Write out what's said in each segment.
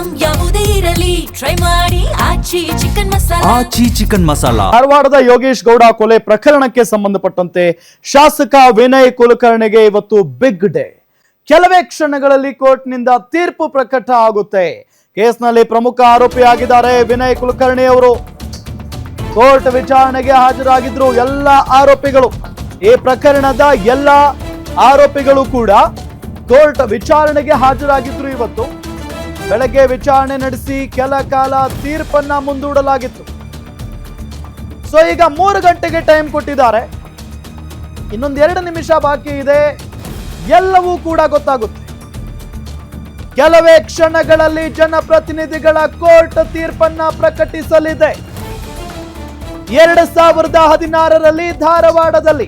Item ಯಾವುದೇ ಇರಲಿ try ಮಾಡಿ ಆಚಿ ಚಿಕನ್ ಮಸಾಲಾ. ಧಾರವಾಡದ ಯೋಗೇಶ್ ಗೌಡ ಕೊಲೆ ಪ್ರಕರಣಕ್ಕೆ ಸಂಬಂಧಪಟ್ಟಂತೆ ಶಾಸಕ ವಿನಯ್ ಕುಲಕರ್ಣಿಗೆ ಇವತ್ತು ಬಿಗ್ ಡೇ. ಕೆಲವೇ ಕ್ಷಣಗಳಲ್ಲಿ ಕೋರ್ಟ್ನಿಂದ ತೀರ್ಪು ಪ್ರಕಟ ಆಗುತ್ತೆ. ಕೇಸ್ನಲ್ಲಿ ಪ್ರಮುಖ ಆರೋಪಿಯಾಗಿದ್ದಾರೆ ವಿನಯ್ ಕುಲಕರ್ಣಿ ಅವರು. ಕೋರ್ಟ್ ವಿಚಾರಣೆಗೆ ಹಾಜರಾಗಿದ್ರು ಎಲ್ಲ ಆರೋಪಿಗಳು. ಈ ಪ್ರಕರಣದ ಎಲ್ಲ ಆರೋಪಿಗಳು ಕೂಡ ಕೋರ್ಟ್ ವಿಚಾರಣೆಗೆ ಹಾಜರಾಗಿದ್ರು. ಇವತ್ತು ಬೆಳಗ್ಗೆ ವಿಚಾರಣೆ ನಡೆಸಿ ಕೆಲ ಕಾಲ ತೀರ್ಪನ್ನ ಮುಂದೂಡಲಾಗಿತ್ತು. ಸೊ ಈಗ 3 ಗಂಟೆಗೆ ಟೈಮ್ ಕೊಟ್ಟಿದ್ದಾರೆ. ಇನ್ನೊಂದು 2 ನಿಮಿಷ ಬಾಕಿ ಇದೆ. ಎಲ್ಲವೂ ಕೂಡ ಗೊತ್ತಾಗುತ್ತೆ. ಕೆಲವೇ ಕ್ಷಣಗಳಲ್ಲಿ ಜನಪ್ರತಿನಿಧಿಗಳ ಕೋರ್ಟ್ ತೀರ್ಪನ್ನ ಪ್ರಕಟಿಸಲಿದೆ. 2016ರಲ್ಲಿ ಧಾರವಾಡದಲ್ಲಿ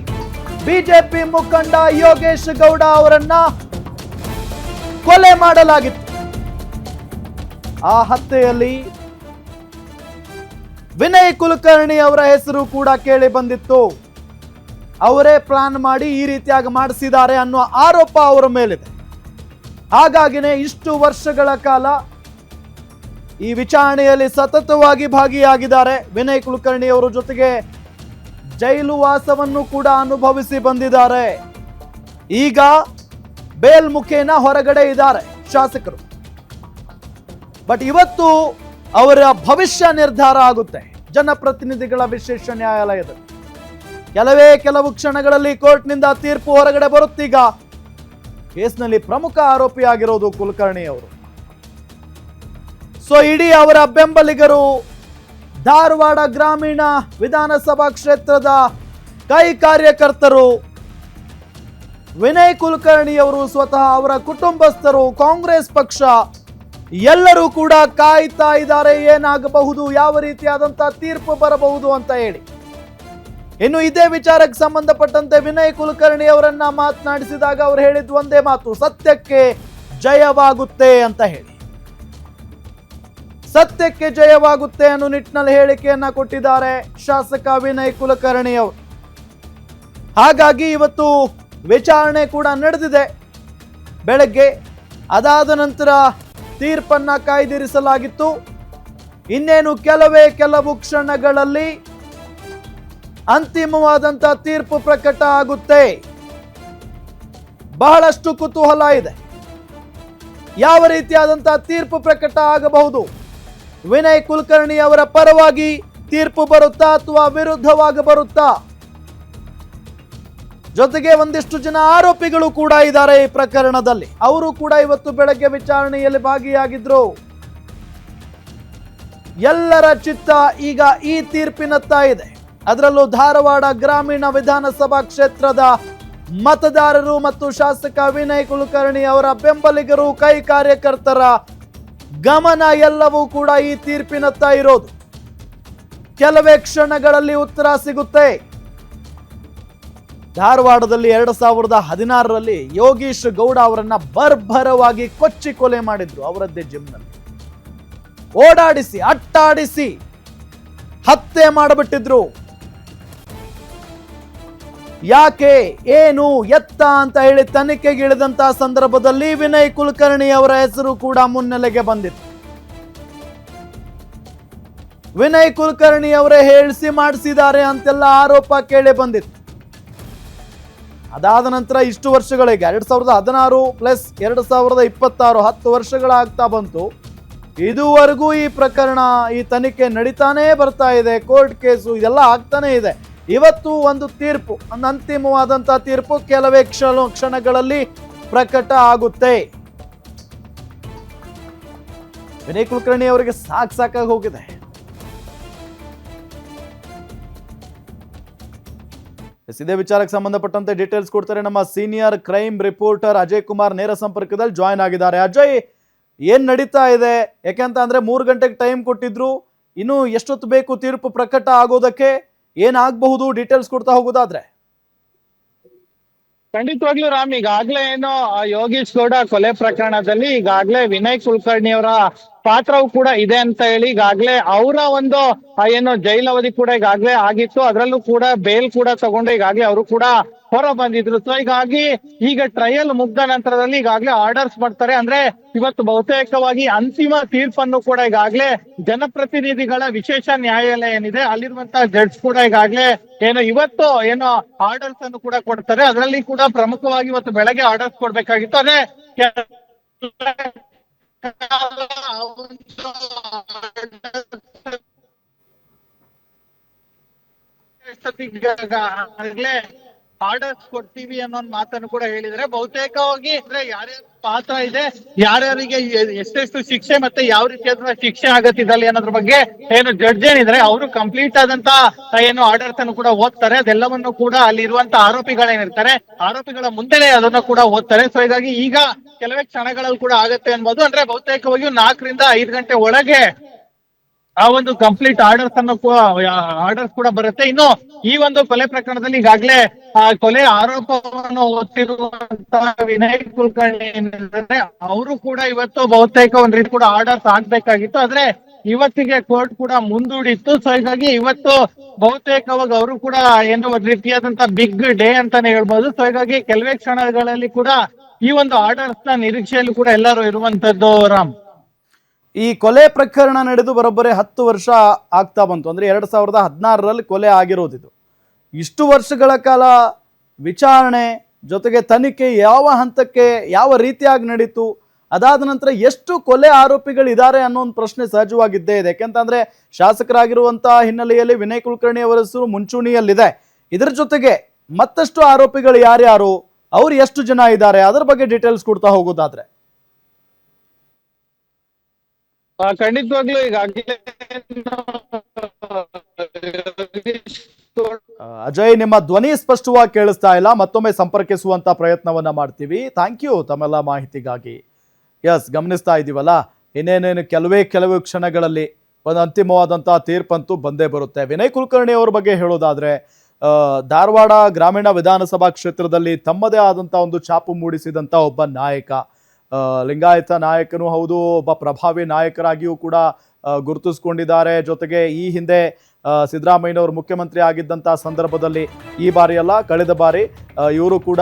ಬಿಜೆಪಿ ಮುಖಂಡ ಯೋಗೇಶ್ ಗೌಡ ಅವರನ್ನ ಕೊಲೆ ಮಾಡಲಾಗಿತ್ತು. ಆ ಹತ್ಯೆಯಲ್ಲಿ ವಿನಯ್ ಕುಲಕರ್ಣಿ ಅವರ ಹೆಸರು ಕೂಡ ಕೇಳಿ ಬಂದಿತ್ತು. ಅವರೇ ಪ್ಲಾನ್ ಮಾಡಿ ಈ ರೀತಿಯಾಗಿ ಮಾಡಿಸಿದ್ದಾರೆ ಅನ್ನುವ ಆರೋಪ ಅವರ ಮೇಲಿದೆ. ಹಾಗಾಗಿನೇ ಇಷ್ಟು ವರ್ಷಗಳ ಕಾಲ ಈ ವಿಚಾರಣೆಯಲ್ಲಿ ಸತತವಾಗಿ ಭಾಗಿಯಾಗಿದ್ದಾರೆ ವಿನಯ್ ಕುಲಕರ್ಣಿ ಅವರ ಜೊತೆಗೆ ಜೈಲು ವಾಸವನ್ನು ಕೂಡ ಅನುಭವಿಸಿ ಬಂದಿದ್ದಾರೆ. ಈಗ ಬೇಲ್ ಮುಖೇನ ಹೊರಗಡೆ ಇದ್ದಾರೆ ಶಾಸಕರು. ಬಟ್ ಇವತ್ತು ಅವರ ಭವಿಷ್ಯ ನಿರ್ಧಾರ ಆಗುತ್ತೆ ಜನಪ್ರತಿನಿಧಿಗಳ ವಿಶೇಷ ನ್ಯಾಯಾಲಯದಲ್ಲಿ. ಕೆಲವು ಕ್ಷಣಗಳಲ್ಲಿ ಕೋರ್ಟ್ನಿಂದ ತೀರ್ಪು ಹೊರಗಡೆ ಬರುತ್ತೀಗ. ಕೇಸ್ನಲ್ಲಿ ಪ್ರಮುಖ ಆರೋಪಿಯಾಗಿರೋದು ಕುಲಕರ್ಣಿ ಅವರು. ಸೊ ಇಡೀ ಅವರ ಬೆಂಬಲಿಗರು ಧಾರವಾಡ ಗ್ರಾಮೀಣ ವಿಧಾನಸಭಾ ಕ್ಷೇತ್ರದ ಕೈ ಕಾರ್ಯಕರ್ತರು, ವಿನಯ್ ಕುಲಕರ್ಣಿ ಅವರು, ಸ್ವತಃ ಅವರ ಕುಟುಂಬಸ್ಥರು, ಕಾಂಗ್ರೆಸ್ ಪಕ್ಷ ಎಲ್ಲರೂ ಕೂಡ ಕಾಯ್ತಾ ಇದ್ದಾರೆ ಏನಾಗಬಹುದು, ಯಾವ ರೀತಿಯಾದಂತಹ ತೀರ್ಪು ಬರಬಹುದು ಅಂತ ಹೇಳಿ. ಇನ್ನು ಇದೇ ವಿಚಾರಕ್ಕೆ ಸಂಬಂಧಪಟ್ಟಂತೆ ವಿನಯ್ ಕುಲಕರ್ಣಿ ಅವರನ್ನ ಮಾತನಾಡಿಸಿದಾಗ ಅವರು ಹೇಳಿದ್ದು ಒಂದೇ ಮಾತು, ಸತ್ಯಕ್ಕೆ ಜಯವಾಗುತ್ತೆ ಅಂತ ಹೇಳಿ. ಸತ್ಯಕ್ಕೆ ಜಯವಾಗುತ್ತೆ ಅನ್ನೋ ನಿಟ್ಟಿನಲ್ಲಿ ಹೇಳಿಕೆಯನ್ನ ಕೊಟ್ಟಿದ್ದಾರೆ ಶಾಸಕ ವಿನಯ್ ಕುಲಕರ್ಣಿ ಅವರು. ಹಾಗಾಗಿ ಇವತ್ತು ವಿಚಾರಣೆ ಕೂಡ ನಡೆದಿದೆ ಬೆಳಗ್ಗೆ. ಅದಾದ ನಂತರ ತೀರ್ಪನ್ನ ಕಾಯ್ದಿರಿಸಲಾಗಿತ್ತು. ಇನ್ನೇನು ಕೆಲವು ಕ್ಷಣಗಳಲ್ಲಿ ಅಂತಿಮವಾದಂತ ತೀರ್ಪು ಪ್ರಕಟ ಆಗುತ್ತೆ. ಬಹಳಷ್ಟು ಕುತೂಹಲ ಇದೆ. ಯಾವ ರೀತಿಯಾದಂತಹ ತೀರ್ಪು ಪ್ರಕಟ ಆಗಬಹುದು? ವಿನಯ್ ಕುಲಕರ್ಣಿ ಅವರ ಪರವಾಗಿ ತೀರ್ಪು ಬರುತ್ತಾ ಅಥವಾ ವಿರುದ್ಧವಾಗಿ ಬರುತ್ತಾ? ಜೊತೆಗೆ ಒಂದಿಷ್ಟು ಜನ ಆರೋಪಿಗಳು ಕೂಡ ಇದ್ದಾರೆ ಈ ಪ್ರಕರಣದಲ್ಲಿ. ಅವರು ಕೂಡ ಇವತ್ತು ಬೆಳಗ್ಗೆ ವಿಚಾರಣೆಯಲ್ಲಿ ಭಾಗಿಯಾಗಿದ್ರು. ಎಲ್ಲರ ಚಿತ್ತ ಈಗ ಈ ತೀರ್ಪಿನತ್ತ ಇದೆ. ಅದರಲ್ಲೂ ಧಾರವಾಡ ಗ್ರಾಮೀಣ ವಿಧಾನಸಭಾ ಕ್ಷೇತ್ರದ ಮತದಾರರು ಮತ್ತು ಶಾಸಕ ವಿನಯ್ ಕುಲಕರ್ಣಿ ಅವರ ಬೆಂಬಲಿಗರು, ಕೈ ಕಾರ್ಯಕರ್ತರ ಗಮನ ಎಲ್ಲವೂ ಕೂಡ ಈ ತೀರ್ಪಿನತ್ತ ಇರೋದು. ಕೆಲವೇ ಕ್ಷಣಗಳಲ್ಲಿ ಉತ್ತರ ಸಿಗುತ್ತೆ. ಧಾರವಾಡದಲ್ಲಿ 2016ರಲ್ಲಿ ಯೋಗೇಶ್ ಗೌಡ ಅವರನ್ನ ಬರ್ಬರವಾಗಿ ಕೊಚ್ಚಿ ಕೊಲೆ ಮಾಡಿದ್ರು. ಅವರದ್ದೇ ಜಿಮ್ನಲ್ಲಿ ಓಡಾಡಿಸಿ ಅಟ್ಟಾಡಿಸಿ ಹತ್ಯೆ ಮಾಡಿಬಿಟ್ಟಿದ್ರು. ಯಾಕೆ, ಏನು, ಎತ್ತ ಅಂತ ಹೇಳಿ ತನಿಖೆಗೆ ಇಳಿದಂತಹ ಸಂದರ್ಭದಲ್ಲಿ ವಿನಯ್ ಕುಲಕರ್ಣಿ ಅವರ ಹೆಸರು ಕೂಡ ಮುನ್ನೆಲೆಗೆ ಬಂದಿತ್ತು. ವಿನಯ್ ಕುಲಕರ್ಣಿ ಅವರೇ ಹೇಳಿಸಿ ಮಾಡಿಸಿದ್ದಾರೆ ಅಂತೆಲ್ಲ ಆರೋಪ ಕೇಳಿ ಬಂದಿತ್ತು. ಅದಾದ ನಂತರ ಇಷ್ಟು ವರ್ಷಗಳಿಗೆ 2016 ಪ್ಲಸ್ 2026 10 ವರ್ಷಗಳಾಗ್ತಾ ಬಂತು. ಇದುವರೆಗೂ ಈ ಪ್ರಕರಣ, ಈ ತನಿಖೆ ನಡೀತಾನೇ ಬರ್ತಾ ಇದೆ. ಕೋರ್ಟ್ ಕೇಸು ಇದೆಲ್ಲ ಆಗ್ತಾನೆ ಇದೆ. ಇವತ್ತು ಒಂದು ತೀರ್ಪು, ಒಂದು ಅಂತಿಮವಾದಂತಹ ತೀರ್ಪು ಕೆಲವೇ ಕ್ಷಣಗಳಲ್ಲಿ ಪ್ರಕಟ ಆಗುತ್ತೆ. ವಿನಯ್ ಕುಲಕರ್ಣಿ ಅವರಿಗೆ ಸಾಕಾಗಿ ಹೋಗಿದೆ. ಇದೇ ವಿಚಾರಕ್ಕೆ ಸಂಬಂಧಪಟ್ಟಂತೆ ಡೀಟೇಲ್ಸ್ ಕೊಡ್ತಾರೆ ನಮ್ಮ senior crime reporter Ajay Kumar. ನೇರ ಸಂಪರ್ಕದಲ್ಲಿ ಜಾಯ್ನ್ ಆಗಿದ್ದಾರೆ. ಅಜಯ್, ಏನ್ ನಡೀತಾ ಇದೆ? ಯಾಕೆಂತ ಅಂದ್ರೆ 3 ಗಂಟೆಗೆ ಟೈಮ್ ಕೊಟ್ಟಿದ್ರು. ಇನ್ನು ಎಷ್ಟೊತ್ತು ಬೇಕು ತೀರ್ಪು ಪ್ರಕಟ ಆಗೋದಕ್ಕೆ? ಏನಾಗಬಹುದು ಡೀಟೇಲ್ಸ್ ಕೊಡ್ತಾ ಹೋಗೋದಾದ್ರೆ? ಖಂಡಿತವಾಗ್ಲೂ ರಾಮ್, ಈಗಾಗ್ಲೇ ಏನೋ ಯೋಗೇಶ್ ಗೌಡ ಕೊಲೆ ಪ್ರಕರಣದಲ್ಲಿ ಈಗಾಗ್ಲೇ ವಿನಯ್ ಕುಲಕರ್ಣಿ ಅವರ ಪಾತ್ರವು ಕೂಡ ಇದೆ ಅಂತ ಹೇಳಿ ಈಗಾಗ್ಲೇ ಅವರ ಒಂದು ಏನೋ ಜೈಲ್ ಅವಧಿ ಕೂಡ ಈಗಾಗ್ಲೇ ಆಗಿತ್ತು. ಅದರಲ್ಲೂ ಕೂಡ ಬೇಲ್ ಕೂಡ ತಗೊಂಡು ಈಗಾಗ್ಲೇ ಅವರು ಕೂಡ ಹೊರ ಬಂದಿದ್ರು. ಸೊ ಹೀಗಾಗಿ ಈಗ ಟ್ರಯಲ್ ಮುಗ್ದ ನಂತರದಲ್ಲಿ ಈಗಾಗಲೇ ಆರ್ಡರ್ಸ್ ಮಾಡ್ತಾರೆ. ಅಂದ್ರೆ ಇವತ್ತು ಬಹುತೇಕವಾಗಿ ಅಂತಿಮ ತೀರ್ಪನ್ನು ಕೂಡ ಈಗಾಗಲೇ ಜನಪ್ರತಿನಿಧಿಗಳ ವಿಶೇಷ ನ್ಯಾಯಾಲಯ ಏನಿದೆ ಅಲ್ಲಿರುವಂತಹ ಜಡ್ಜ್ ಕೂಡ ಈಗಾಗಲೇ ಇವತ್ತು ಆರ್ಡರ್ಸ್ ಅನ್ನು ಕೂಡ ಕೊಡ್ತಾರೆ. ಅದರಲ್ಲಿ ಕೂಡ ಪ್ರಮುಖವಾಗಿ ಇವತ್ತು ಬೆಳಗ್ಗೆ ಆರ್ಡರ್ಸ್ ಕೊಡ್ಬೇಕಾಗಿತ್ತು. ಅದೇ ಆರ್ಡರ್ಸ್ ಕೊಡ್ತೀವಿ ಅನ್ನೋ ಮಾತನ್ನು ಕೂಡ ಹೇಳಿದ್ರೆ ಬಹುತೇಕವಾಗಿ ಅಂದ್ರೆ ಯಾರ್ಯಾರ ಪಾತ್ರ ಇದೆ, ಯಾರ್ಯಾರಿಗೆ ಎಷ್ಟೆಷ್ಟು ಶಿಕ್ಷೆ ಮತ್ತೆ ಯಾವ ರೀತಿಯಾದ ಶಿಕ್ಷೆ ಆಗತ್ತಿದ್ದಲ್ಲಿ ಅನ್ನೋದ್ರ ಬಗ್ಗೆ ಜಡ್ಜ್ ಏನಿದ್ರೆ ಅವರು ಕಂಪ್ಲೀಟ್ ಆದಂತ ಆರ್ಡರ್ಸ್ ಅನ್ನು ಕೂಡ ಓದ್ತಾರೆ. ಅದೆಲ್ಲವನ್ನು ಕೂಡ ಅಲ್ಲಿ ಇರುವಂತ ಆರೋಪಿಗಳೇನಿರ್ತಾರೆ ಆರೋಪಿಗಳ ಮುಂದೆನೆ ಅದನ್ನ ಕೂಡ ಓದ್ತಾರೆ. ಸೊ ಹೀಗಾಗಿ ಈಗ ಕೆಲವೇ ಕ್ಷಣಗಳಲ್ಲಿ ಕೂಡ ಆಗತ್ತೆ ಅನ್ಬೋದು. ಅಂದ್ರೆ ಬಹುತೇಕವಾಗಿ 4 ರಿಂದ 5 ಗಂಟೆ ಒಳಗೆ ಆ ಒಂದು ಕಂಪ್ಲೀಟ್ ಆರ್ಡರ್ಸ್ ಕೂಡ ಬರುತ್ತೆ. ಇನ್ನು ಈ ಒಂದು ಕೊಲೆ ಪ್ರಕರಣದಲ್ಲಿ ಈಗಾಗಲೇ ಆ ಕೊಲೆ ಆರೋಪವನ್ನು ಹೊತ್ತಿರುವಂತಹ ವಿನಯ್ ಕುಲಕರ್ಣಿ ಏನಿದ್ದಾರೆ ಅವರು ಕೂಡ ಇವತ್ತು ಬಹುತೇಕ ಒಂದ್ ರೀತಿ ಕೂಡ ಆರ್ಡರ್ಸ್ ಆಗ್ಬೇಕಾಗಿತ್ತು. ಆದ್ರೆ ಇವತ್ತಿಗೆ ಕೋರ್ಟ್ ಕೂಡ ಮುಂದೂಡಿತ್ತು. ಸೊ ಹೀಗಾಗಿ ಇವತ್ತು ಬಹುತೇಕವಾಗಿ ಅವರು ಕೂಡ ಒಂದ್ ರೀತಿಯಾದಂತ ಬಿಗ್ ಡೇ ಅಂತಾನೆ ಹೇಳ್ಬೋದು. ಸೊ ಹೀಗಾಗಿ ಕೆಲವೇ ಕ್ಷಣಗಳಲ್ಲಿ ಕೂಡ ಈ ಒಂದು ಆರ್ಡರ್ಸ್ ನ ನಿರೀಕ್ಷೆಯಲ್ಲಿ ಕೂಡ ಎಲ್ಲರೂ ಇರುವಂತದ್ದು. ರಾಮ್, ಈ ಕೊಲೆ ಪ್ರಕರಣ ನಡೆದು ಬರೋಬ್ಬರಿ 10 ವರ್ಷ ಆಗ್ತಾ ಬಂತು. ಅಂದರೆ 2016ರಲ್ಲಿ ಕೊಲೆ ಆಗಿರೋದಿದು. ಇಷ್ಟು ವರ್ಷಗಳ ಕಾಲ ವಿಚಾರಣೆ ಜೊತೆಗೆ ತನಿಖೆ ಯಾವ ಹಂತಕ್ಕೆ ಯಾವ ರೀತಿಯಾಗಿ ನಡೀತು, ಅದಾದ ನಂತರ ಎಷ್ಟು ಕೊಲೆ ಆರೋಪಿಗಳಿದ್ದಾರೆ ಅನ್ನೋ ಒಂದು ಪ್ರಶ್ನೆ ಸಹಜವಾಗಿದ್ದೇ ಇದೆ. ಯಾಕೆಂತಂದರೆ ಶಾಸಕರಾಗಿರುವಂಥ ಹಿನ್ನೆಲೆಯಲ್ಲಿ ವಿನಯ್ ಕುಲಕರ್ಣಿ ಅವರ ಹೆಸರು ಮುಂಚೂಣಿಯಲ್ಲಿದೆ. ಇದರ ಜೊತೆಗೆ ಮತ್ತಷ್ಟು ಆರೋಪಿಗಳು ಯಾರ್ಯಾರು, ಅವ್ರು ಎಷ್ಟು ಜನ ಇದ್ದಾರೆ, ಅದರ ಬಗ್ಗೆ ಡೀಟೇಲ್ಸ್ ಕೊಡ್ತಾ ಹೋಗೋದಾದ್ರೆ ಖಂಡಿತವಾಗ್ಲೂ ಈಗಾಗಲೇ ಅಜಯ್, ನಿಮ್ಮ ಧ್ವನಿ ಸ್ಪಷ್ಟವಾಗಿ ಕೇಳಿಸ್ತಾ ಇಲ್ಲ. ಮತ್ತೊಮ್ಮೆ ಸಂಪರ್ಕಿಸುವಂತ ಪ್ರಯತ್ನವನ್ನ ಮಾಡ್ತೀವಿ. ಥ್ಯಾಂಕ್ ಯು ತಮ್ಮೆಲ್ಲ ಮಾಹಿತಿಗಾಗಿ. ಎಸ್, ಗಮನಿಸ್ತಾ ಇದ್ದೀವಲ್ಲ, ಇನ್ನೇನೇನು ಕೆಲವೇ ಕ್ಷಣಗಳಲ್ಲಿ ಒಂದು ಅಂತಿಮವಾದಂತಹ ತೀರ್ಪಂತೂ ಬಂದೇ ಬರುತ್ತೆ. ವಿನಯ್ ಕುಲಕರ್ಣಿ ಅವರ ಬಗ್ಗೆ ಹೇಳೋದಾದ್ರೆ ಧಾರವಾಡ ಗ್ರಾಮೀಣ ವಿಧಾನಸಭಾ ಕ್ಷೇತ್ರದಲ್ಲಿ ತಮ್ಮದೇ ಆದಂತಹ ಒಂದು ಛಾಪು ಮೂಡಿಸಿದಂತ ಒಬ್ಬ ನಾಯಕ, ಲಿಂಗಾಯತ ನಾಯಕನೂ ಹೌದು, ಒಬ್ಬ ಪ್ರಭಾವಿ ನಾಯಕರಾಗಿಯೂ ಕೂಡ ಗುರುತಿಸ್ಕೊಂಡಿದ್ದಾರೆ. ಜೊತೆಗೆ ಈ ಹಿಂದೆ ಸಿದ್ದರಾಮಯ್ಯನವರು ಮುಖ್ಯಮಂತ್ರಿ ಆಗಿದ್ದಂಥ ಸಂದರ್ಭದಲ್ಲಿ, ಈ ಬಾರಿ ಅಲ್ಲ ಕಳೆದ ಬಾರಿ ಇವರು ಕೂಡ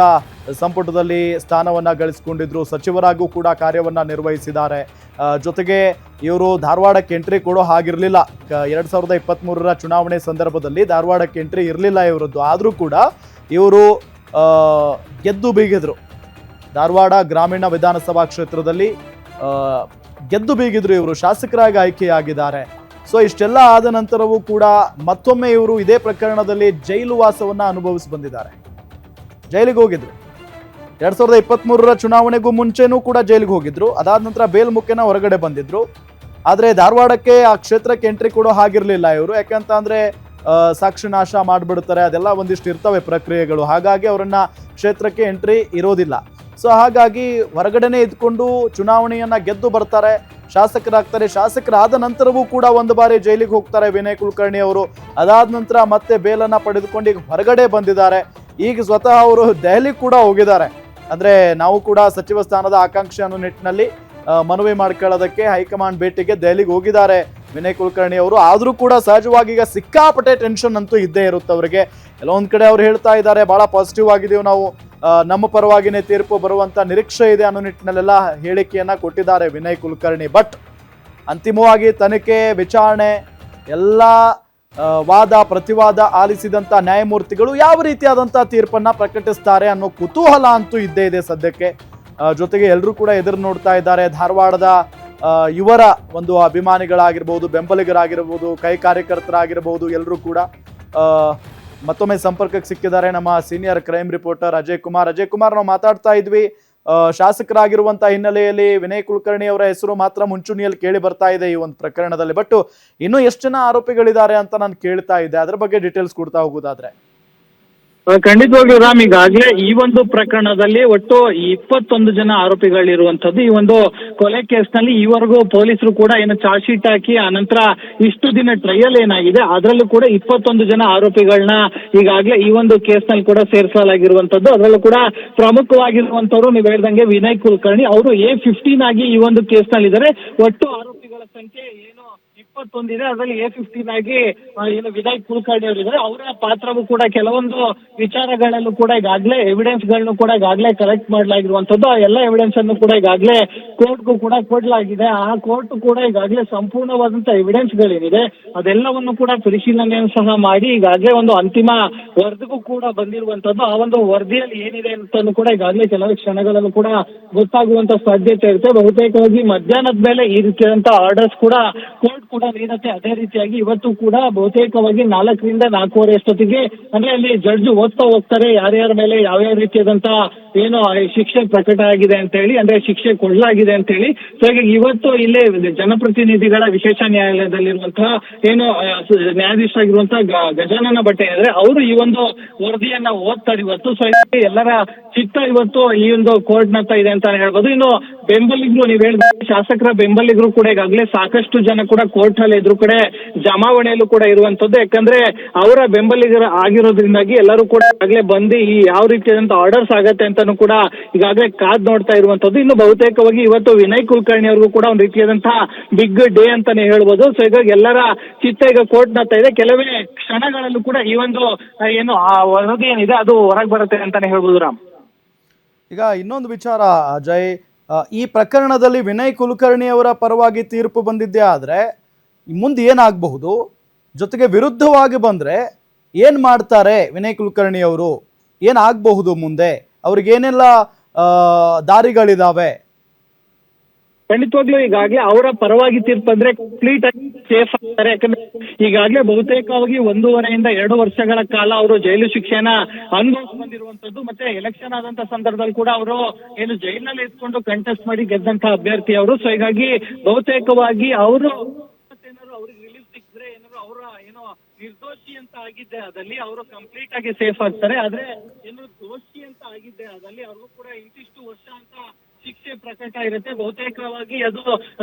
ಸಂಪುಟದಲ್ಲಿ ಸ್ಥಾನವನ್ನು ಗಳಿಸ್ಕೊಂಡಿದ್ರು, ಸಚಿವರಾಗೂ ಕೂಡ ಕಾರ್ಯವನ್ನು ನಿರ್ವಹಿಸಿದ್ದಾರೆ. ಜೊತೆಗೆ ಇವರು ಧಾರವಾಡಕ್ಕೆ ಎಂಟ್ರಿ ಕೊಡೋ ಹಾಗಿರಲಿಲ್ಲ. 2023ರ ಚುನಾವಣೆ ಸಂದರ್ಭದಲ್ಲಿ ಧಾರವಾಡಕ್ಕೆ ಎಂಟ್ರಿ ಇರಲಿಲ್ಲ ಇವರದ್ದು. ಆದರೂ ಕೂಡ ಇವರು ಗೆದ್ದು ಬೀಗಿದ್ರು. ಧಾರವಾಡ ಗ್ರಾಮೀಣ ವಿಧಾನಸಭಾ ಕ್ಷೇತ್ರದಲ್ಲಿ ಗೆದ್ದು ಬೀಗಿದ್ರು. ಇವರು ಶಾಸಕರಾಗಿ ಆಯ್ಕೆಯಾಗಿದ್ದಾರೆ. ಸೊ ಇಷ್ಟೆಲ್ಲ ಆದ ನಂತರವೂ ಕೂಡ ಮತ್ತೊಮ್ಮೆ ಇವರು ಇದೇ ಪ್ರಕರಣದಲ್ಲಿ ಜೈಲು ವಾಸವನ್ನ ಅನುಭವಿಸಿ ಬಂದಿದ್ದಾರೆ. ಜೈಲಿಗೆ ಹೋಗಿದ್ರು. 2023ರ ಚುನಾವಣೆಗೂ ಮುಂಚೆನೂ ಕೂಡ ಜೈಲಿಗೆ ಹೋಗಿದ್ರು. ಅದಾದ ನಂತರ ಬೇಲ್ ಮುಖೇನ ಹೊರಗಡೆ ಬಂದಿದ್ರು. ಆದರೆ ಧಾರವಾಡಕ್ಕೆ ಆ ಕ್ಷೇತ್ರಕ್ಕೆ ಎಂಟ್ರಿ ಕೊಡೋ ಹಾಗಿರ್ಲಿಲ್ಲ ಇವರು. ಯಾಕಂತ ಅಂದ್ರೆ ಸಾಕ್ಷಿ ನಾಶ ಮಾಡಿಬಿಡ್ತಾರೆ, ಅದೆಲ್ಲ ಒಂದಿಷ್ಟು ಇರ್ತವೆ ಪ್ರಕ್ರಿಯೆಗಳು. ಹಾಗಾಗಿ ಅವರನ್ನ ಕ್ಷೇತ್ರಕ್ಕೆ ಎಂಟ್ರಿ ಇರೋದಿಲ್ಲ. ಸೊ ಹಾಗಾಗಿ ಹೊರಗಡೆನೆ ಇದ್ಕೊಂಡು ಚುನಾವಣೆಯನ್ನ ಗೆದ್ದು ಬರ್ತಾರೆ, ಶಾಸಕರಾಗ್ತಾರೆ. ಶಾಸಕರಾದ ನಂತರವೂ ಕೂಡ ಒಂದು ಬಾರಿ ಜೈಲಿಗೆ ಹೋಗ್ತಾರೆ ವಿನಯ್ ಕುಲಕರ್ಣಿ ಅವರು. ಅದಾದ ನಂತರ ಮತ್ತೆ ಬೇಲನ್ನ ಪಡೆದುಕೊಂಡು ಈಗ ಹೊರಗಡೆ ಬಂದಿದ್ದಾರೆ. ಈಗ ಸ್ವತಃ ಅವರು ದೆಹಲಿ ಕೂಡ ಹೋಗಿದ್ದಾರೆ. ಅಂದ್ರೆ ನಾವು ಕೂಡ ಸಚಿವ ಸ್ಥಾನದ ಆಕಾಂಕ್ಷೆ ಅನ್ನೋ ನಿಟ್ಟಿನಲ್ಲಿ ಮನವಿ ಮಾಡ್ಕೊಳ್ಳೋದಕ್ಕೆ ಹೈಕಮಾಂಡ್ ಭೇಟಿಗೆ ದೆಹಲಿಗೆ ಹೋಗಿದ್ದಾರೆ ವಿನಯ್ ಕುಲಕರ್ಣಿ ಅವರು. ಆದರೂ ಕೂಡ ಸಹಜವಾಗಿ ಈಗ ಸಿಕ್ಕಾಪಟ್ಟೆ ಟೆನ್ಷನ್ ಅಂತೂ ಇದ್ದೇ ಇರುತ್ತೆ ಅವರಿಗೆ. ಎಲ್ಲೊಂದ್ ಕಡೆ ಅವ್ರು ಹೇಳ್ತಾ ಇದ್ದಾರೆ, ಬಹಳ ಪಾಸಿಟಿವ್ ಆಗಿದ್ದೀವಿ ನಾವು, ನಮ್ಮ ಪರವಾಗಿನೇ ತೀರ್ಪು ಬರುವಂತ ನಿರೀಕ್ಷೆ ಇದೆ ಅನ್ನೋ ನಿಟ್ಟಿನಲ್ಲೆಲ್ಲ ಹೇಳಿಕೆಯನ್ನ ಕೊಟ್ಟಿದ್ದಾರೆ ವಿನಯ್ ಕುಲಕರ್ಣಿ. ಬಟ್ ಅಂತಿಮವಾಗಿ ತನಿಖೆ ವಿಚಾರಣೆ ಎಲ್ಲ ವಾದ ಪ್ರತಿವಾದ ಆಲಿಸಿದಂತ ನ್ಯಾಯಮೂರ್ತಿಗಳು ಯಾವ ರೀತಿಯಾದಂತ ತೀರ್ಪನ್ನ ಪ್ರಕಟಿಸ್ತಾರೆ ಅನ್ನೋ ಕುತೂಹಲ ಅಂತೂ ಇದ್ದೇ ಇದೆ ಸದ್ಯಕ್ಕೆ. ಜೊತೆಗೆ ಎಲ್ಲರೂ ಕೂಡ ಎದುರು ನೋಡ್ತಾ ಇದ್ದಾರೆ. ಧಾರವಾಡದ ಇವರ ಒಂದು ಅಭಿಮಾನಿಗಳಾಗಿರ್ಬೋದು, ಬೆಂಬಲಿಗರಾಗಿರ್ಬೋದು, ಕೈ ಕಾರ್ಯಕರ್ತರಾಗಿರ್ಬೋದು, ಎಲ್ಲರೂ ಕೂಡ ಮತ್ತೊಮ್ಮೆ ಸಂಪರ್ಕಕ್ಕೆ ಸಿಕ್ಕಿದ್ದಾರೆ ನಮ್ಮ senior crime reporter Ajay Kumar. ನಾವು ಮಾತಾಡ್ತಾ ಇದ್ವಿ, ಶಾಸಕರಾಗಿರುವಂತಹ ಹಿನ್ನೆಲೆಯಲ್ಲಿ ವಿನಯ್ ಕುಲಕರ್ಣಿ ಅವರ ಹೆಸರು ಮಾತ್ರ ಮುಂಚೂಣಿಯಲ್ಲಿ ಕೇಳಿ ಬರ್ತಾ ಇದೆ ಈ ಒಂದು ಪ್ರಕರಣದಲ್ಲಿ. ಬಟ್ ಇನ್ನೂ ಎಷ್ಟು ಜನ ಆರೋಪಿಗಳಿದ್ದಾರೆ ಅಂತ ನಾನು ಕೇಳ್ತಾ ಇದ್ದೆ, ಅದ್ರ ಬಗ್ಗೆ ಡೀಟೇಲ್ಸ್ ಕೊಡ್ತಾ ಹೋಗೋದಾದ್ರೆ. ಖಂಡಿತವಾಗ್ಲೂ ರಾಮ್, ಈಗಾಗಲೇ ಈ ಒಂದು ಪ್ರಕರಣದಲ್ಲಿ ಒಟ್ಟು 21 ಜನ ಆರೋಪಿಗಳಿರುವಂತದ್ದು. ಈ ಒಂದು ಕೊಲೆ ಕೇಸ್ನಲ್ಲಿ ಈವರೆಗೂ ಪೊಲೀಸರು ಕೂಡ ಏನು ಚಾರ್ಜ್ ಶೀಟ್ ಹಾಕಿ ಆನಂತರ ಇಷ್ಟು ದಿನ ಟ್ರಯಲ್ ಏನಾಗಿದೆ ಅದರಲ್ಲೂ ಕೂಡ 21 ಜನ ಆರೋಪಿಗಳನ್ನ ಈಗಾಗಲೇ ಈ ಒಂದು ಕೇಸ್ನಲ್ಲಿ ಕೂಡ ಸೇರಿಸಲಾಗಿರುವಂತದ್ದು. ಅದರಲ್ಲೂ ಕೂಡ ಪ್ರಮುಖವಾಗಿರುವಂತವ್ರು ನೀವು ಹೇಳ್ದಂಗೆ ವಿನಯ್ ಕುಲಕರ್ಣಿ ಅವರು A15 ಆಗಿ ಈ ಒಂದು ಕೇಸ್ನಲ್ಲಿ ಇದ್ದಾರೆ. ಒಟ್ಟು ಆರೋಪಿಗಳ ಸಂಖ್ಯೆ ಏನು 21 ಇದೆ. ಅದರಲ್ಲಿ A15 ಆಗಿ ಏನು ವಿನಯ್ ಕುಲಕರ್ಣಿ ಅವರು ಇದ್ದಾರೆ. ಅವರ ಪಾತ್ರವೂ ಕೂಡ ಕೆಲವೊಂದು ವಿಚಾರಗಳಲ್ಲೂ ಕೂಡ ಈಗಾಗಲೇ ಎವಿಡೆನ್ಸ್ ಗಳನ್ನು ಕೂಡ ಈಗಾಗಲೇ ಕಲೆಕ್ಟ್ ಮಾಡಲಾಗಿರುವಂತದ್ದು. ಆ ಎಲ್ಲ ಎವಿಡೆನ್ಸ್ ಅನ್ನು ಕೂಡ ಈಗಾಗಲೇ ಕೋರ್ಟ್ಗೂ ಕೂಡ ಕೊಡಲಾಗಿದೆ. ಆ ಕೋರ್ಟ್ ಕೂಡ ಈಗಾಗಲೇ ಸಂಪೂರ್ಣವಾದಂತ ಎವಿಡೆನ್ಸ್ ಗಳೇನಿದೆ ಅದೆಲ್ಲವನ್ನು ಕೂಡ ಪರಿಶೀಲನೆಯನ್ನು ಸಹ ಮಾಡಿ ಈಗಾಗಲೇ ಒಂದು ಅಂತಿಮ ವರದಿಗೂ ಕೂಡ ಬಂದಿರುವಂತದ್ದು. ಆ ಒಂದು ವರದಿಯಲ್ಲಿ ಏನಿದೆ ಅಂತ ಕೂಡ ಈಗಾಗಲೇ ಕೆಲವು ಕ್ಷಣಗಳಲ್ಲೂ ಕೂಡ ಗೊತ್ತಾಗುವಂತ ಸಾಧ್ಯತೆ ಇರುತ್ತೆ. ಬಹುತೇಕವಾಗಿ ಮಧ್ಯಾಹ್ನದ ಮೇಲೆ ಈ ರೀತಿಯಾದಂತ ಆರ್ಡರ್ಸ್ ಕೂಡ ಕೋರ್ಟ್ ಕೂಡ ನೀಡುತ್ತೆ. ಅದೇ ರೀತಿಯಾಗಿ ಇವತ್ತು ಕೂಡ ಬಹುತೇಕವಾಗಿ 4 ರಿಂದ 4:15 ಅಷ್ಟೊತ್ತಿಗೆ ಅಂದ್ರೆ ಅಲ್ಲಿ ಜಡ್ಜ್ ಓದ್ತಾ ಹೋಗ್ತಾರೆ ಯಾರ್ಯಾರ ಮೇಲೆ ಯಾವ್ಯಾವ ರೀತಿಯಾದಂತ ಏನು ಶಿಕ್ಷೆ ಪ್ರಕಟ ಆಗಿದೆ ಅಂತ ಹೇಳಿ, ಅಂದ್ರೆ ಶಿಕ್ಷೆ ಕೊಡಲಾಗಿದೆ ಅಂತ ಹೇಳಿ. ಸೊ ಹಾಗಾಗಿ ಇವತ್ತು ಇಲ್ಲೇ ಜನಪ್ರತಿನಿಧಿಗಳ ವಿಶೇಷ ನ್ಯಾಯಾಲಯದಲ್ಲಿರುವಂತಹ ಏನು ನ್ಯಾಯಾಧೀಶ ಆಗಿರುವಂತಹ ಗಜಾನನ ಭಟ್ ಏನಿದ್ರೆ ಅವರು ಈ ಒಂದು ವರದಿಯನ್ನ ಓದ್ತಾರೆ ಇವತ್ತು. ಸೊ ಎಲ್ಲರ ಚಿತ್ತ ಇವತ್ತು ಈ ಒಂದು ಕೋರ್ಟ್ ನತ್ತ ಇದೆ ಅಂತ ಹೇಳ್ಬೋದು. ಇನ್ನು ಬೆಂಬಲಿಗರು ನೀವು ಹೇಳಿದ್ರೆ ಶಾಸಕರ ಬೆಂಬಲಿಗರು ಕೂಡ ಈಗಾಗಲೇ ಸಾಕಷ್ಟು ಜನ ಕೂಡ ಕೋರ್ಟ್ ಅಲ್ಲಿ ಎದುರು ಕಡೆ ಜಮಾವಣೆಯಲ್ಲೂ ಕೂಡ ಇರುವಂತದ್ದು. ಯಾಕಂದ್ರೆ ಅವರ ಬೆಂಬಲಿಗರ ಆಗಿರೋದ್ರಿಂದಾಗಿ ಎಲ್ಲರೂ ಕೂಡ ಈಗಾಗಲೇ ಬಂದು ಈ ಯಾವ ರೀತಿಯಾದಂತ ಆರ್ಡರ್ಸ್ ಆಗತ್ತೆ ಅಂತಾನು ಕೂಡ ಈಗಾಗಲೇ ಕಾದ್ ನೋಡ್ತಾ ಇರುವಂತದ್ದು. ಇನ್ನು ಬಹುತೇಕವಾಗಿ ಇವತ್ತು ವಿನಯ್ ಕುಲಕರ್ಣಿ ಅವ್ರಿಗೂ ಕೂಡ ಒಂದು ರೀತಿಯಾದಂತಹ ಬಿಗ್ ಡೇ ಅಂತಾನೆ ಹೇಳ್ಬೋದು. ಸೊ ಹೀಗಾಗಿ ಎಲ್ಲರ ಚಿತ್ತ ಈಗ ಕೋರ್ಟ್ ನತ್ತ ಇದೆ. ಕೆಲವೇ ಕ್ಷಣಗಳಲ್ಲೂ ಕೂಡ ಈ ಒಂದು ಏನು ಆ ವರದಿ ಏನಿದೆ ಅದು ಹೊರಗೆ ಬರುತ್ತೆ ಅಂತಾನೆ ಹೇಳ್ಬೋದು ರಾಮ್. ಈಗ ಇನ್ನೊಂದು ವಿಚಾರ ಅಜಯ್, ಈ ಪ್ರಕರಣದಲ್ಲಿ ವಿನಯ್ ಕುಲಕರ್ಣಿ ಅವರ ಪರವಾಗಿ ತೀರ್ಪು ಬಂದಿದ್ದೇ ಆದರೆ ಮುಂದೆ ಏನಾಗಬಹುದು, ಜೊತೆಗೆ ವಿರುದ್ಧವಾಗಿ ಬಂದರೆ ಏನು ಮಾಡ್ತಾರೆ ವಿನಯ್ ಕುಲಕರ್ಣಿ ಅವರು, ಏನಾಗಬಹುದು ಮುಂದೆ, ಅವ್ರಿಗೇನೆಲ್ಲ ದಾರಿಗಳಿದಾವೆ? ಖಂಡಿತವಾಗ್ಲೂ ಈಗಾಗಲೇ ಅವರ ಪರವಾಗಿ ತೀರ್ಪು ಬಂದ್ರೆ ಕಂಪ್ಲೀಟ್ ಆಗಿ ಸೇಫ್ ಆಗ್ತಾರೆ. ಯಾಕಂದ್ರೆ ಈಗಾಗಲೇ ಬಹುತೇಕವಾಗಿ 1.5 ರಿಂದ 2 ವರ್ಷಗಳ ಕಾಲ ಅವರು ಜೈಲು ಶಿಕ್ಷೆನ ಅನುಭವಿಸಿ ಬಂದಿರುವಂತದ್ದು. ಮತ್ತೆ ಎಲೆಕ್ಷನ್ ಆದಂತ ಸಂದರ್ಭದಲ್ಲಿ ಕೂಡ ಅವರು ಏನು ಜೈಲಿನಲ್ಲಿ ಇಟ್ಕೊಂಡು ಕಂಟೆಸ್ಟ್ ಮಾಡಿ ಗೆದ್ದಂತ ಅಭ್ಯರ್ಥಿ ಅವರು. ಸೊ ಹೀಗಾಗಿ ಬಹುತೇಕವಾಗಿ ಅವರು ಏನಾದ್ರು ಅವ್ರಿಗೆ ರಿಲೀಫ್ ಸಿಕ್ಕಿದ್ರೆ ಏನಾದ್ರು ಅವರ ಏನೋ ನಿರ್ದೋಷಿ ಅಂತ ಆಗಿದ್ದೆ ಅದಲ್ಲಿ ಅವರು ಕಂಪ್ಲೀಟ್ ಆಗಿ ಸೇಫ್ ಆಗ್ತಾರೆ. ಆದ್ರೆ ಏನು ದೋಷಿ ಅಂತ ಆಗಿದ್ದೆ ಅದಲ್ಲಿ ಅವ್ರಿಗೂ ಕೂಡ ಇಂತಿಷ್ಟು ವರ್ಷ ಅಂತ ಶಿಕ್ಷೆ ಪ್ರಕಟ ಇರುತ್ತೆ. ಬಹುತೇಕವಾಗಿ ಅದು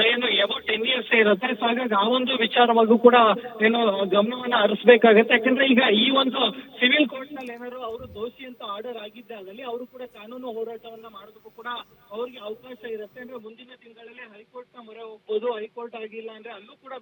ಏನು ಅಬೌಟ್ 10 years ಇರುತ್ತೆ. ಸೊ ಹಾಗಾಗಿ ಆ ಒಂದು ವಿಚಾರವಾಗೂ ಕೂಡ ಏನು ಗಮನವನ್ನ ಹರಿಸಬೇಕಾಗತ್ತೆ. ಯಾಕಂದ್ರೆ ಈಗ ಈ ಒಂದು ಸಿವಿಲ್ ಕೋರ್ಟ್ ನಲ್ಲಿ ಏನಾದ್ರು ಅವರು ದೋಷಿ ಅಂತ ಆರ್ಡರ್ ಆಗಿದ್ದೆ ಅದಲ್ಲಿ ಅವರು ಕೂಡ ಕಾನೂನು ಹೋರಾಟವನ್ನ ಮಾಡೋದಕ್ಕೂ ಕೂಡ ಅವ್ರಿಗೆ ಅವಕಾಶ ಇರುತ್ತೆ. ಅಂದ್ರೆ ಮುಂದಿನ ತಿಂಗಳಲ್ಲಿ ಹೈಕೋರ್ಟ್ ನ ಮೊರೆ ಹೋಗ್ಬೋದು. ಹೈಕೋರ್ಟ್ ಆಗಿಲ್ಲ ಅಂದ್ರೆ ಅಲ್ಲೂ ಕೂಡ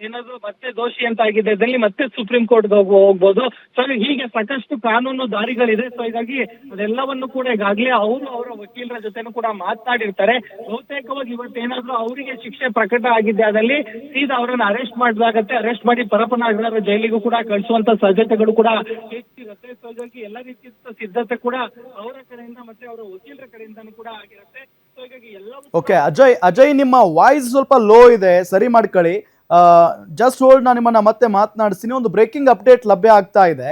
ಏನಾದ್ರು ಮತ್ತೆ ದೋಷಿ ಅಂತ ಆಗಿದ್ದಲ್ಲಿ ಮತ್ತೆ ಸುಪ್ರೀಂ ಕೋರ್ಟ್ ಹೋಗ್ಬೋದು. ಸೊ ಹೀಗೆ ಸಾಕಷ್ಟು ಕಾನೂನು ದಾರಿಗಳಿದೆ. ಸೊ ಹೀಗಾಗಿ ಅದೆಲ್ಲವನ್ನು ಕೂಡ ಈಗಾಗಲೇ ಅವರು ಅವರ ವಕೀಲರ ಜೊತೆನೂ ಕೂಡ ಮಾತನಾಡಿರ್ತಾರೆ. ಬಹುತೇಕವಾಗಿ ಇವತ್ತೇನಾದ್ರೂ ಅವರಿಗೆ ಶಿಕ್ಷೆ ಪ್ರಕಟ ಆಗಿದ್ದೆ ಅದಲ್ಲಿ ಸೀದಾ ಅವರನ್ನ ಅರೆಸ್ಟ್ ಮಾಡಲಾಗತ್ತೆ. ಅರೆಸ್ಟ್ ಮಾಡಿ ಪರಪನಗರ ಜೈಲಿಗೂ ಕೂಡ ಕಳಿಸುವಂತ ಸಾಧ್ಯತೆಗಳು ಕೂಡ ಹೆಚ್ಚಿರುತ್ತೆ. ಸೊ ಹೀಗಾಗಿ ಎಲ್ಲ ರೀತಿಯ ಸಿದ್ಧತೆ ಕೂಡ ಅವರ ಕಡೆಯಿಂದ ಮತ್ತೆ ಅವರ ವಕೀಲರ ಕಡೆಯಿಂದನೂ ಕೂಡ ಆಗಿರುತ್ತೆ. ಸೊ ಹೀಗಾಗಿ ಎಲ್ಲ ಓಕೆ ಅಜಯ್, ನಿಮ್ಮ ವಾಯ್ಸ್ ಸ್ವಲ್ಪ ಲೋ ಇದೆ, ಸರಿ ಮಾಡ್ಕೊಳ್ಳಿ. ಜಸ್ಟ್ ಹೋಲ್ಡ್, ನಾನು ನಿಮ್ಮನ್ನ ಮತ್ತೆ ಮಾತನಾಡಿಸ್ತೀನಿ. ಒಂದು ಬ್ರೇಕಿಂಗ್ ಅಪ್ಡೇಟ್ ಲಭ್ಯ ಆಗ್ತಾ ಇದೆ.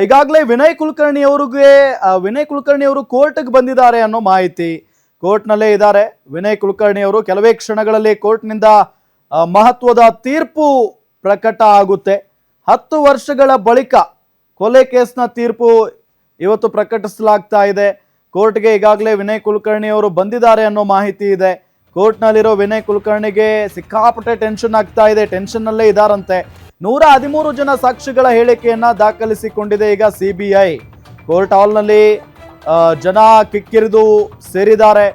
ಈಗಾಗಲೇ ವಿನಯ್ ಕುಲಕರ್ಣಿ ಅವರು ಕೋರ್ಟ್ಗೆ ಬಂದಿದ್ದಾರೆ ಅನ್ನೋ ಮಾಹಿತಿ. ಕೋರ್ಟ್ನಲ್ಲೇ ಇದ್ದಾರೆ ವಿನಯ್ ಕುಲಕರ್ಣಿ ಅವರು. ಕೆಲವೇ ಕ್ಷಣಗಳಲ್ಲಿ ಕೋರ್ಟ್ನಿಂದ ಮಹತ್ವದ ತೀರ್ಪು ಪ್ರಕಟ ಆಗುತ್ತೆ. 10 ವರ್ಷಗಳ ಬಳಿಕ ಕೊಲೆ ಕೇಸ್ನ ತೀರ್ಪು ಇವತ್ತು ಪ್ರಕಟಿಸಲಾಗ್ತಾ ಇದೆ. ಕೋರ್ಟ್ಗೆ ಈಗಾಗಲೇ ವಿನಯ್ ಕುಲಕರ್ಣಿ ಅವರು ಬಂದಿದ್ದಾರೆ ಅನ್ನೋ ಮಾಹಿತಿ ಇದೆ. ಕೋರ್ಟ್ನಲ್ಲಿರೋ ವಿನಯ್ ಕುಲಕರ್ಣಿಗೆ ಸಿಕ್ಕಾಪಟ್ಟೆ ಟೆನ್ಷನ್ ಆಗ್ತಾ ಇದೆ, ಟೆನ್ಷನ್ನಲ್ಲೇ ಇದ್ದಾರಂತೆ. 113 ಜನ ಸಾಕ್ಷಿಗಳ ಹೇಳಿಕೆಯನ್ನ ದಾಖಲಿಸಿಕೊಂಡಿದೆ ಈಗ CBI. ಕೋರ್ಟ್ ಹಾಲ್ನಲ್ಲಿ ಜನ ಕಿಕ್ಕಿರಿದು ಸೇರಿದ್ದಾರೆ.